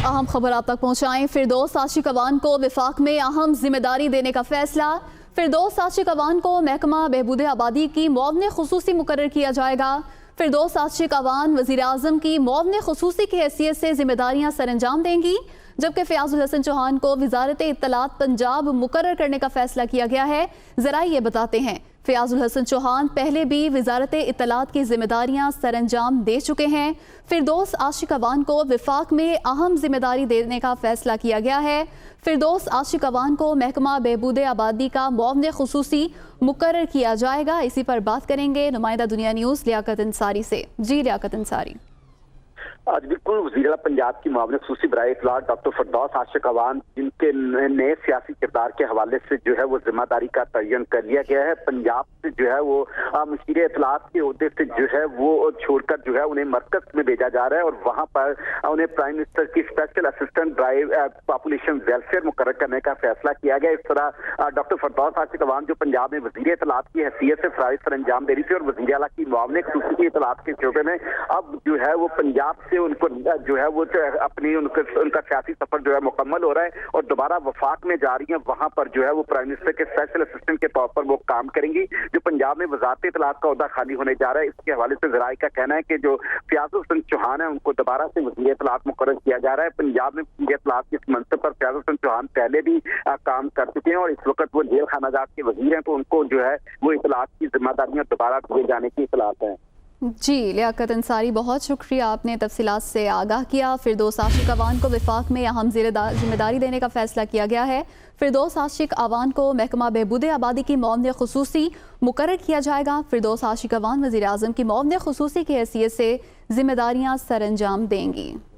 अहम खबर आप तक पहुंचाएं। फिरदौस आशिक अवान को वफाक में अहम जिम्मेदारी देने का फैसला। फिरदौस आशिक अवान को महकमा बहबूद आबादी की मुआवने खुसूसी मुकर्रर किया जाएगा। फिरदौस आशिक अवान वज़ीर आज़म की मुआवने खुसूसी की हैसियत से जिम्मेदारियां सरअंजाम देंगी, जबकि फयाजुल हसन चौहान को वजारत इत्तलात पंजाब मुकर्रर करने का फैसला किया गया है। ज़रा ये बताते हैं, फयाजुल हसन चौहान पहले भी वजारत इत्तलात की जिम्मेदारियां सरअंजाम दे चुके हैं। फिरदौस आशिक अवान को वफाक में अहम जिम्मेदारी देने का फैसला किया गया है। फिरदौस आशिक अवान को महकमा बहबूद आबादी का मुआवने खुसूसी मुकर्रर किया जाएगा। इसी पर बात करेंगे नुमाइंदा दुनिया न्यूज़ लियाकत अंसारी से। जी लियाकत अंसारी। आज बिल्कुल वज़ीर आला पंजाब की मुआवने खुसूसी बराए इत्तलात डॉक्टर फिरदौस आशिक अवान, जिनके नए सियासी किरदार के हवाले से जो है वो जिम्मेदारी का तयन कर लिया गया है। पंजाब से जो है वो मशीर इत्तलात के ओहदे से जो है वो छोड़कर जो है उन्हें मरकज में भेजा जा रहा है और वहाँ पर उन्हें प्राइम मिनिस्टर की special assistant drive population welfare मुकर्रर करने का फैसला किया गया। इस तरह डॉक्टर फिरदौस आशिक अवान जो पंजाब में वज़ीर इत्तलात की हैसियत से फराइज़ सरअंजाम दे रही थी और वज़ीर आला की मुआवने खुसूसी इत्तलात के शोबे में अब जो है वो पंजाब से उनको जो है वो अपनी उनका सियासी सफर जो है मुकम्मल हो रहा है और दोबारा वफाक में जा रही है। वहां पर जो है वो प्राइम मिनिस्टर के स्पेशल असिस्टेंट के तौर पर वो काम करेंगी। जो पंजाब में वजारत इत्तलात का ओहदा खाली होने जा रहा है, इसके हवाले से ज़राए का कहना है कि जो फयाजुल हसन चौहान है उनको दोबारा से वज़ीर इत्तलात मुकर्रर किया जा रहा है। पंजाब में वज़ीर इत्तलात के इस मनसब पर फयाजुल हसन चौहान पहले भी काम कर चुके हैं और इस वक्त वो जेल खानाजात के वज़ीर हैं, तो उनको जो है वो इत्तलात की जिम्मेदारियां दोबारा दिए जाने की इत्तलात है। जी लियाकत अंसारी, बहुत शुक्रिया, आपने तफसीलात से आगाह किया। फिरदौस आशिक अवान को वफाक में अहम जिम्मेदारी देने का फैसला किया गया है। फिरदौस आशिक अवान को महकमा बहबूद आबादी की मुआवने खुसूसी मुकर्रर किया जाएगा। फिरदौस आशिक अवान वज़ीर आज़म की मुआवने खुसूसी की हैसियत से जिम्मेदारियां सरअंजाम देंगी।